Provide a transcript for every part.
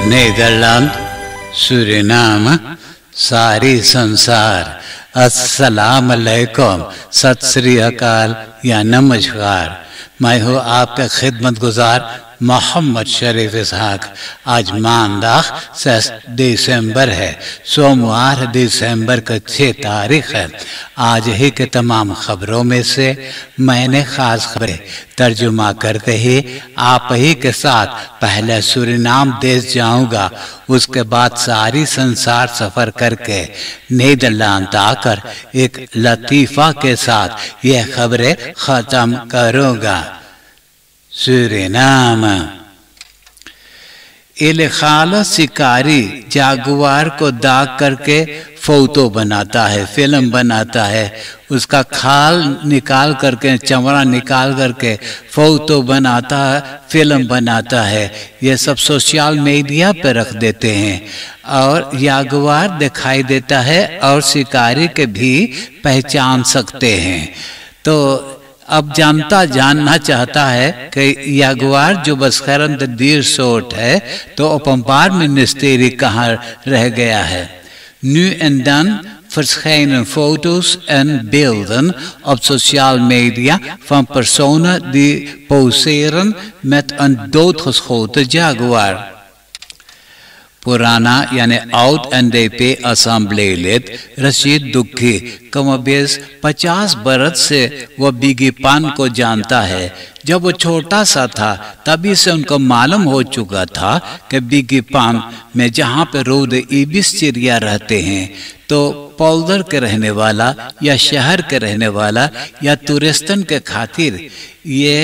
Netherlands, Suriname, सारी संसार, अस्सलाम अलैकुम, सत श्री अकाल या नमस्कार। मैं हूँ आपका खिदमतगुजार मोहम्मद शरीफ इसहाक। आज मानदाह 6 दिसंबर है, सोमवार दिसंबर का 6 तारीख है। आज ही के तमाम खबरों में से मैंने खास खबरें तर्जुमा करते ही आप ही के साथ पहले सूरीनाम देश जाऊंगा, उसके बाद सारी संसार सफर करके नीदरलैंड आकर एक लतीफ़ा के साथ यह खबरें खत्म करूंगा। सूरीनाम। इलेखाला शिकारी जागुआर को दाग करके फोटो बनाता है, फिल्म बनाता है, उसका खाल निकाल करके, चमड़ा निकाल करके फोटो बनाता है, फिल्म बनाता है। ये सब सोशल मीडिया पे रख देते हैं और जागुआर दिखाई देता है और शिकारी के भी पहचान सकते हैं। तो अब जनता जानना चाहता है कि जागुआर जो बसखरंद दीर सोट है तो ओपनबार ministerie कहाँ रह गया है। Nu en dan verschijnen foto's en beelden op sociale media van personen die poseren met een doodgeschoten jaguar. पुराना यानी आउट NDP असम्बलीलिद रशीद दुखी कमोबेश 50 बरस से वह बिगी पान को जानता है। जब वो छोटा सा था तभी से उनको मालूम हो चुका था कि बिगी पान में जहाँ पे रोड इबिस चिड़िया रहते हैं तो पोल्डर के रहने वाला या शहर के रहने वाला या टूरिस्टन के खातिर ये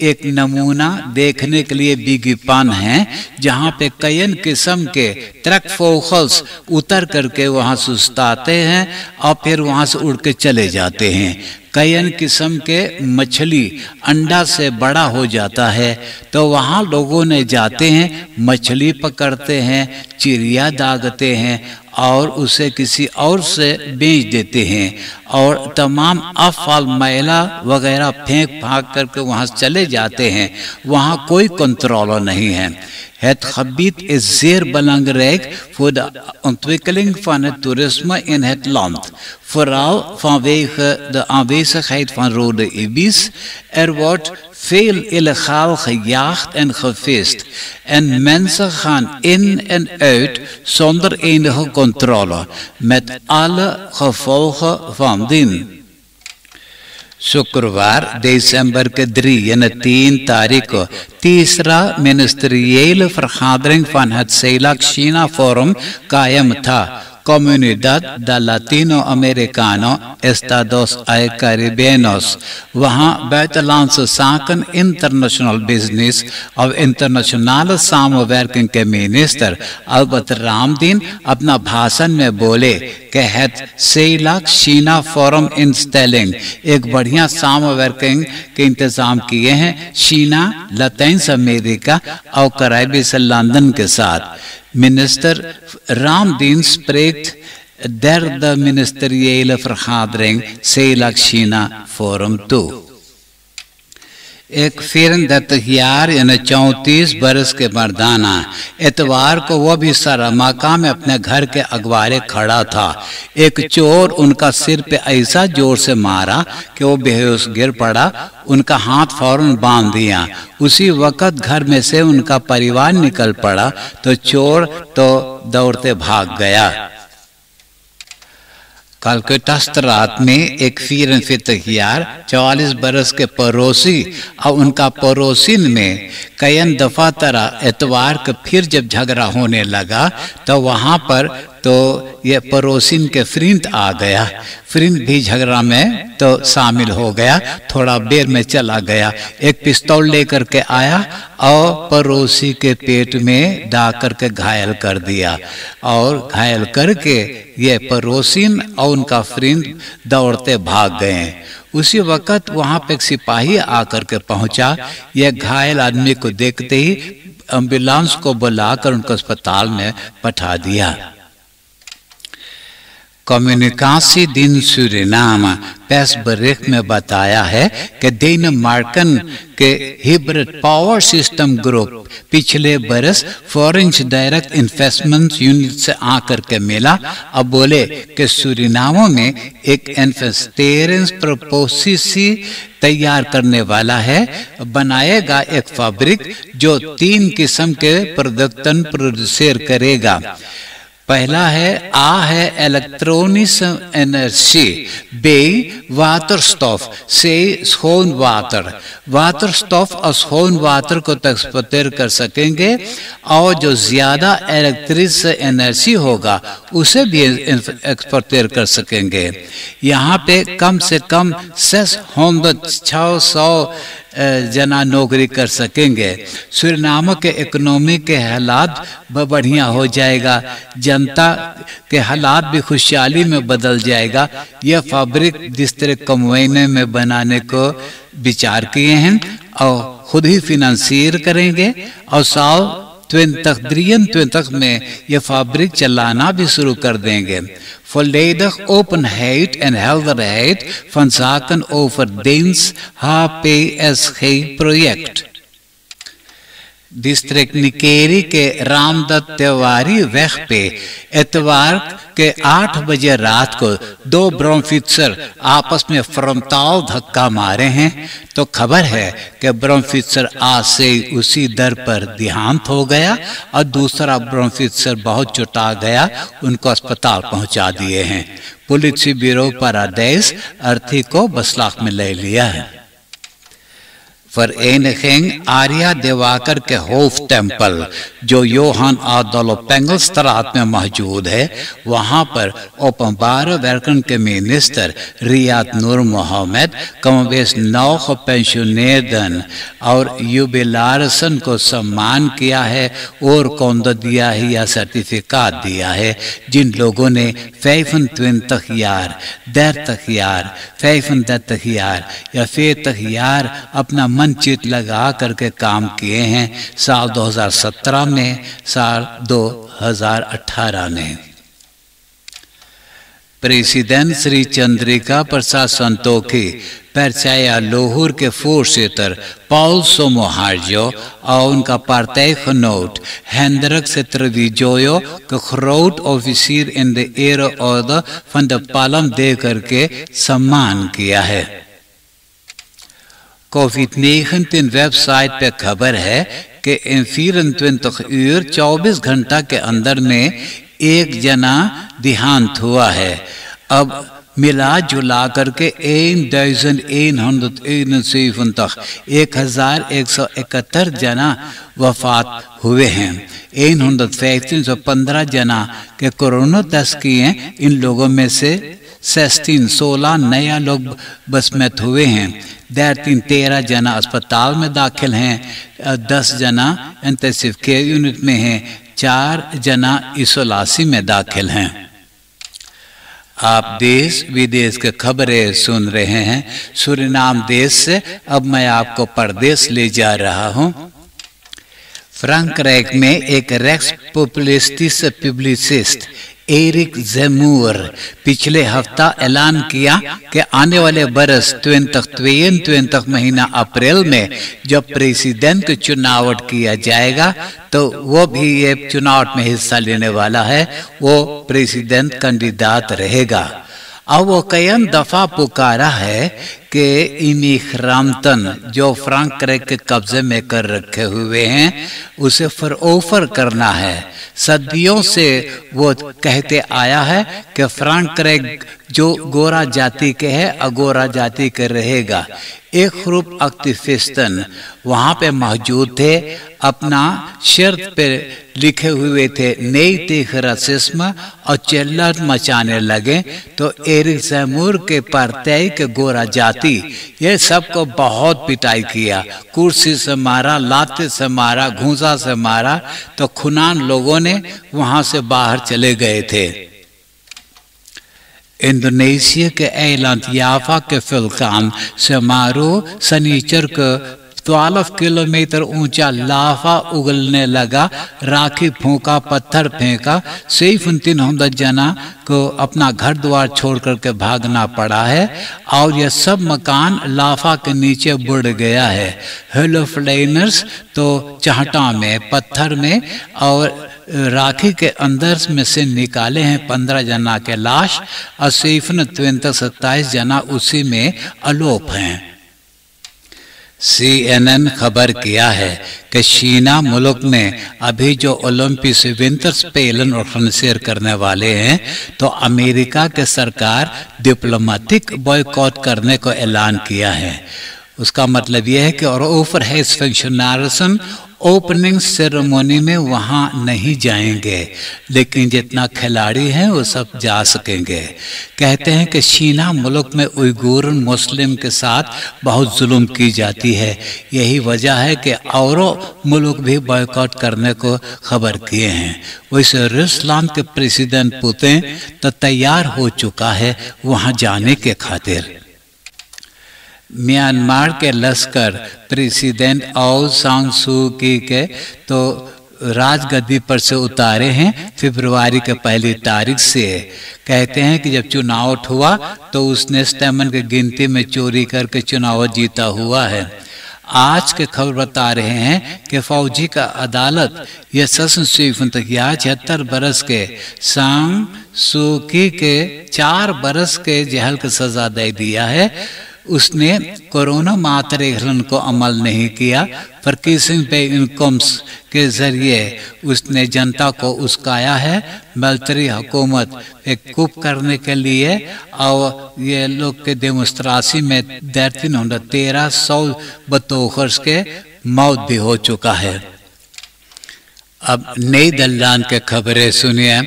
एक नमूना देखने के लिए बिगी पान है, जहाँ पे कई किस्म के ट्रक फोकल्स उतर करके वहाँ सुस्ताते हैं और फिर वहाँ से उड़ के चले जाते हैं। कई किस्म के मछली अंडा से बड़ा हो जाता है तो वहाँ लोगों ने जाते हैं, मछली पकड़ते हैं, चिड़िया दागते हैं और उसे किसी और से बेच देते हैं और तमाम अफाल मैला वगैरह फेंक फाँक करके वहाँ चले जाते हैं। वहाँ कोई कंट्रोल नहीं है। Het gebied is zeer belangrijk voor de ontwikkeling van het toerisme in het land. Vooral vanwege de aanwezigheid van rode ibis. Er wordt veel illegaal gejaagd en gevist. En mensen gaan in en uit zonder enige controle. Met alle gevolgen van dien. शुक्रवार दिसंबर के 3 यानी 3 तारीख को तीसरा ministerial vergadering van het CELAC China Forum कायम था। Comunidad de Latino-Americano Estados Caribeños, वहाँ buitenlandse zaken, international business और internationale samenwerking के मिनिस्टर अल्बर्ट रामदीन अपना भाषण में बोले कि het CELAC China Forum instelling एक बढ़िया सामवर्किंग के इंतजाम किए हैं चीना, लैटिन अमेरिका और कैरिबियन से लंदन के साथ। Minister Ramdien spreekt derde ministeriële vergadering CELAC China Forum toe। एक 34 यानी 34 बरस के मर्दाना इतवार को वह भी सरामाका में अपने घर के अगवारे खड़ा था। एक चोर उनका सिर पे ऐसा जोर से मारा कि वो बेहोश गिर पड़ा। उनका हाथ फौरन बांध दिया। उसी वक्त घर में से उनका परिवार निकल पड़ा तो चोर तो दौड़ते भाग गया। कलकत्ता रात में एक 44 बरस के पड़ोसी और उनका पड़ोसिन में कई दफा तरह एतवार को फिर जब झगड़ा होने लगा तो वहाँ पर तो ये पड़ोसिन के फ्रेंड आ गया। फ्रेंड भी झगड़ा में तो शामिल हो गया, थोड़ा देर में चला गया। एक पिस्तौल लेकर के आया और पड़ोसी के पेट में डाल करके घायल कर दिया और घायल करके ये पड़ोसिन और उनका फ्रेंड दौड़ते भाग गए। उसी वक्त वहाँ पे एक सिपाही आकर के पहुंचा। यह घायल आदमी को देखते ही एम्बुलेंस को बुलाकर उनको अस्पताल में पठा दिया। कम्युनिकाtie दिन सूरीनाम persbericht में बताया है कि डेनमार्कन के हिब्रिड पावर सिस्टम ग्रुप पिछले बरस फॉरेन डायरेक्ट इन्वेस्टमेंट यूनिट से आकर के मिला। अब बोले कि सूरीनामो में एक इन्वेस्टेरेंस प्रपोजिसी तैयार करने वाला है, बनाएगा एक फैब्रिक जो 3 किस्म के प्रोडक्टन प्रोड्यूसर करेगा। पहला है A है elektronische energie, B waterstof, C schoon water। वाटरस्टॉफ और schoon water को एक्सपोर्ट कर सकेंगे और जो ज्यादा इलेक्ट्रिक एनर्जी होगा उसे भी एक्सपोर्ट कर सकेंगे। यहाँ पे कम से कम 600 जना नौकरी कर सकेंगे। सूरीनाम के इकोनॉमी के हालात बढ़िया हो जाएगा, जनता के हालात भी खुशहाली में बदल जाएगा। यह फैब्रिक जिस तरह कम महीने में बनाने को विचार किए हैं और खुद ही फिनेंसियर करेंगे और 2023 में यह फैब्रिक चलाना भी शुरू कर देंगे। Volledig openheid en helderheid van zaken over Deens HPSG-project। District Nickerie के रामदत्त तिवारी वेख पे इतवार के 8 बजे रात को 2 ब्रोमफिट्सर आपस में फ्रंटाल धक्का मारे हैं। तो खबर है कि ब्रोमफिट्सर आज से उसी दर पर देहांत हो गया और दूसरा ब्रोमफिट्सर बहुत चुटा गया, उनको अस्पताल पहुंचा दिए हैं। पुलिस ब्यूरो पैराडाइज अर्थी को बसलाख में ले लिया है। Vereniging आर्या देवाकर के होफ टेम्पल जो योहान आदोल्फ पेंगलस्ट्रात में मौजूद है, वहाँ पर ओपनबार वर्कन के मिनिस्टर रियाद नूर मोहम्मद कमोबेश 9 पेंशनर्स और युबिलारसन को सम्मान किया है और कौंद दिया है या सर्टिफिकेट दिया है। जिन लोगों ने 25 jaar, 30 jaar, 35 jaar या 40 jaar अपना मन चित लगा करके काम किए हैं, साल 2017 में, साल 2018 में। President Shri Chandrika Prasad Santokhi percaya Lohur के voorzitter Paul Somoharjo और उनका partijgenoot Hendrik Setrevijoyo के groot officier in de ereorde van de Palm दे करके सम्मान किया है। कोविड-19 वेबसाइट पे खबर है कि 24 uur 24 घंटा के अंदर में 1 जना देहांत हुआ है। अब मिला जुला करके 1171 जना वफात हुए हैं। 115 जना के कोरोना टेस्ट किए। इन लोगों में से 16 नया लोग बसमत हुए हैं। 13 जना अस्पताल में दाखिल हैं, 10 जना इंटेंसिव केयर यूनिट में हैं, 4 जना इसोलासी में दाखिल हैं। आप देश विदेश के खबरें सुन रहे हैं सूरीनाम देश से। अब मैं आपको परदेश ले जा रहा हूं। फ्रैंकराइक में एक रेक्स पॉपुलिस्टिक पब्लिसिस्ट एरिक ज़ेमूर पिछले हफ्ता ऐलान किया कि आने वाले बरस 2022 महीना अप्रैल में जब प्रेसिडेंट का चुनाव किया जाएगा तो वो भी ये चुनाव में हिस्सा लेने वाला है, वो प्रेसिडेंट कैंडिडेट रहेगा। अब वो कई दफा पुकारा है कि इमिग्रांटन जो फ्रैंकराइक के कब्जे में कर रखे हुए हैं उसे फरोवर करना है। सदियों से वो कहते आया है कि फ्रैंकराइक जो गोरा जाति के है अगोरा जाति के रहेगा। एक ग्रुप एक्टिविस्टन वहाँ पे मौजूद थे, अपना शर्त पे लिखे हुए थे नेटिव रासिज्म और चिल्लत मचाने लगे। तो एरिक ज़ेमूर के पार्टी के गोरा जाति ये सबको बहुत पिटाई किया, कुर्सी से मारा, लाते से मारा, घूंसा से मारा। तो खुनान लोगों ने वहां से बाहर चले गए थे। इंडोनेशिया के एलान याफा के फुल्कान समारोह शनिचर को 12 किलोमीटर ऊंचा लावा उगलने लगा, राखी फूंका, पत्थर फेंका, सिर्फ 300 जना को अपना घर द्वार छोड़ करके भागना पड़ा है और यह सब मकान लावा के नीचे बुड़ गया है। हेलोफ्लाइनर्स तो चाहटा में, पत्थर में और राखी के अंदर में से निकाले हैं 15 जना के लाश और सिर्फ 27 जना उसी में अलोप हैं। CNN खबर किया है कि चीना मुल्क में अभी जो ओलंपिक विंटर स्पेलन ऑर्गेनाइज करने वाले हैं, तो अमेरिका के सरकार डिप्लोमेटिक बॉयकॉट करने को ऐलान किया है। उसका मतलब यह है कि और ओवर हेड फंक्शनर्स ओपनिंग सेरेमनी में वहाँ नहीं जाएंगे, लेकिन जितना खिलाड़ी हैं वो सब जा सकेंगे। कहते हैं कि चीना मुल्क में उइगुर मुस्लिम के साथ बहुत जुल्म की जाती है। यही वजह है कि औरों मुल्क भी बॉयकॉट करने को खबर किए हैं। वैसे रूसलाम के प्रेसिडेंट पुतिन तो तैयार हो चुका है वहाँ जाने के खातिर। म्यांमार के लश्कर प्रेसिडेंट ऑग सान सू की के तो राजगद्दी पर से उतारे हैं फरवरी के 1 तारीख से। कहते हैं कि जब चुनाव हुआ तो उसने स्टेमन की गिनती में चोरी करके चुनाव जीता हुआ है। आज के खबर बता रहे हैं कि फौजी का अदालत यह ससन 76 बरस के सांग सू की के 4 बरस के जेल की सजा दे दिया है। उसने कोरोना मातृहरण को अमल नहीं किया, पर किसिंग पे इनकम्स के जरिए उसने जनता को उस्काया है मिलिट्री हुकूमत एक कुप करने के लिए। और ये लोग के डेमोस्ट्रेसी में 1300 बतौखर्स के मौत भी हो चुका है। अब नीदरलैंड के खबरें सुनिए।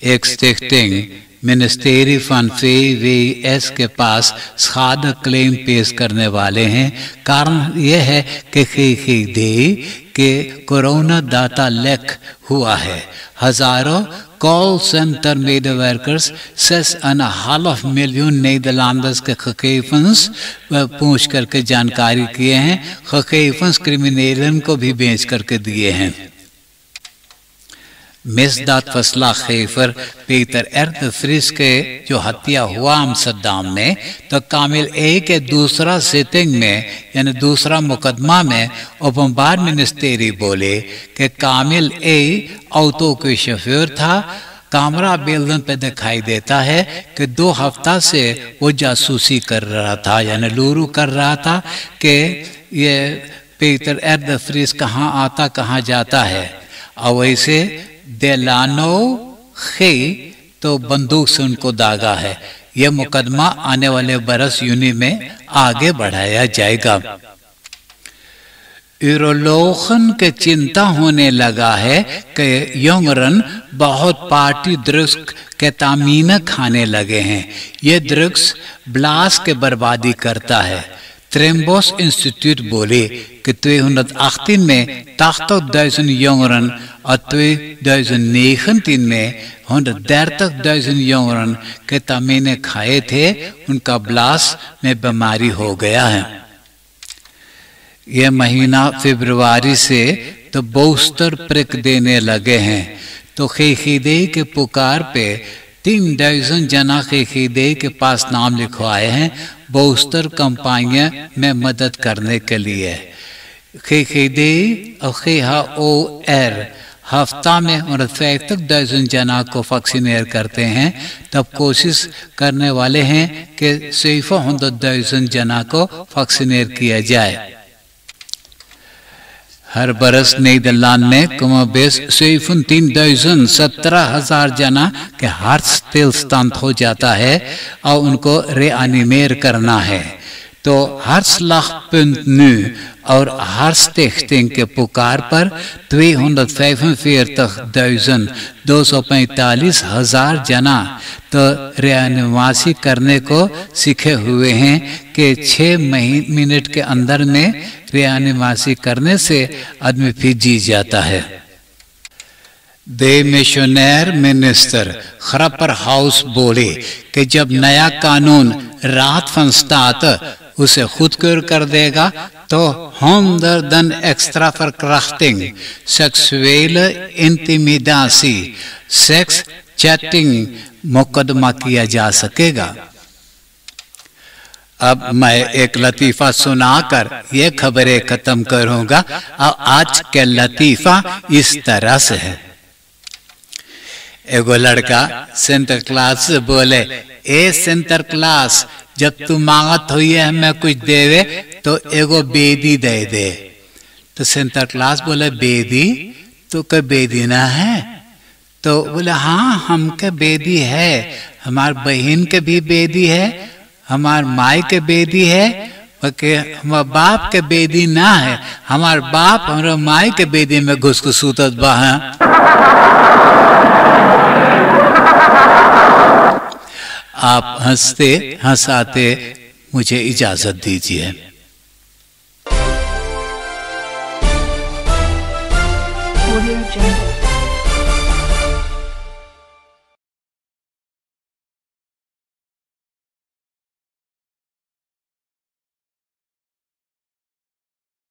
एक स्टिक्टिंग मिनिस्ट्री फंड VWS के पास सादा क्लेम पेश करने वाले हैं। कारण यह है कि के कोरोना डाटा लीक हुआ है। हजारों कॉल सेंटर मेडवर्कर्स 6.5 मिलियन नीदरलैंडर्स के gegevens पूछ करके जानकारी किए हैं। gegevens क्रिमिनलन को भी बेच करके दिए हैं। मिसदात फसला खैफर पीटर एर्दफ्रिस के जो हत्या हुआ अम्स्टरडम में, तो कामिल ए के दूसरा सिटिंग में यानी दूसरा मुकदमा में ओपनबार मिनिस्ट्री बोले कि कामिल ए ऑटो के शोफर था। कैमरा बिल्डिंग पे दिखाई देता है कि 2 हफ्ता से वो जासूसी कर रहा था, यानी लूरू कर रहा था कि ये पीटर एर्दफ्रिस कहाँ आता कहाँ जाता है। और वैसे डेलानो खे तो बंदूक से उनको दागा है। यह मुकदमा आने वाले बरस यूनी में आगे बढ़ाया जाएगा। यूरोलोगन के चिंता होने लगा है कि यंगरन बहुत पार्टी ड्रग्स के तामीना खाने लगे हैं। ये ड्रग्स ब्लास के बर्बादी करता है। ट्रेम्बोस इंस्टीट्यूट बोले कि 2018 में 80.000 jongeren और 2019 में 130.000 jongeren के तामीने खाए थे, उनका ब्लास में बीमारी हो गया है। यह महीना फरवरी से तो बूस्टर प्रिक देने लगे हैं। तो खीदे के पुकार पे 3 डज़न जना खीदे के पास नाम लिखवाए हैं बूस्टर कंपनियां में मदद करने के लिए। खीदे और हफ्ता में 60 जना को वैक्सीनेट करते हैं। तब कोशिश करने वाले हैं कि सिर्फ 100 जना को वैक्सीनेट किया जाए। हर बरस नीदरलैंड में कमोबेश 17,000 जना के हार्ट स्टिलस्टैंड हो जाता है और उनको रेएनिमेट करना है। तो Hartslagpunt और Hartstichting के पुकार पर 245,245 जना तो रेएनिमेशन करने को सीखे हुए हैं कि 6 मिनट के अंदर में रेएनिमेशन करने से आदमी फिर जी जाता है। मिशनर मिनिस्टर खरपर हाउस बोले कि जब नया कानून रात फंसतात उसे खुद क्योर कर देगा तो होंदर दन extra verkrachting, seksuele intimidatie, sex chatting मुकदमा किया जा सकेगा। अब मैं एक लतीफा सुनाकर ये खबरें खत्म करूंगा। और आज के लतीफा इस तरह से है। एगो लड़का सेंटर क्लास से बोले, ए सेंटर क्लास, जब तू मांगत हुई हमें कुछ देवे तो एगो बेदी दे दे। तो सेंटर क्लास बोले, बेदी? तो क्या बेदी ना है? तो बोले, हाँ हमके बेदी है, हमार बहन के भी बेदी है, हमार माई के बेदी है, हमार बाप के बेदी ना है, हमार बाप हमारे माई के बेदी में घुस घुस सूतत बा है। आप हंसते हंसाते मुझे इजाजत दीजिए। Audio Jungle।